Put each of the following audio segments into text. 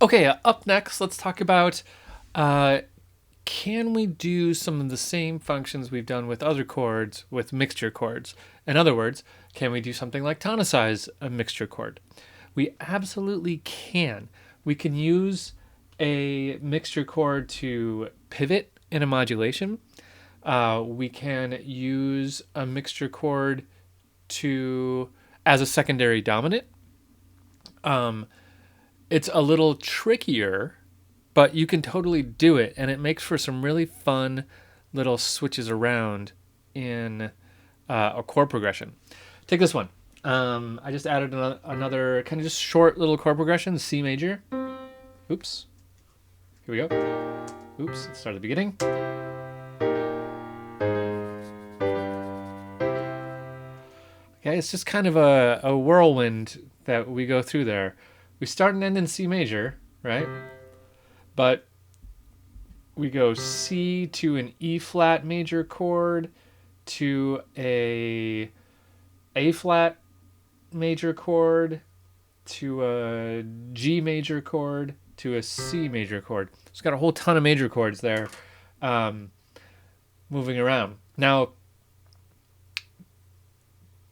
Okay, up next, let's talk about uh, can we do some of the same functions we've done with other chords with mixture chords? In other words, can we do something like tonicize a mixture chord? We absolutely can. We can use a mixture chord to pivot in a modulation. We can use a mixture chord to as a secondary dominant. Um, it's a little trickier, but you can totally do it, and it makes for some really fun little switches around in a chord progression. Take this one. I just added another kind of just short little chord progression, C major. Oops. Here we go. Oops, let's start at the beginning. Okay, it's just kind of a whirlwind that we go through there. We start and end in C major, right? But we go C to an E flat major chord to A flat major chord to a G major chord to a C major chord. It's got a whole ton of major chords there moving around. Now,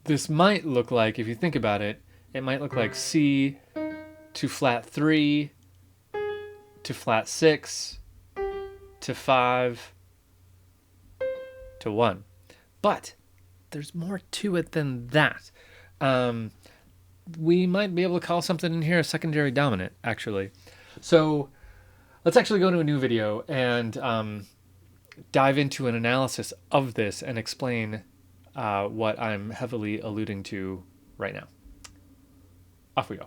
this might look like, if you think about it, it might look like C to flat 3 to flat 6 to 5 to 1. But there's more to it than that. We might be able to call something in here a secondary dominant, actually. So let's actually go to a new video and dive into an analysis of this and explain what I'm heavily alluding to right now. Off we go.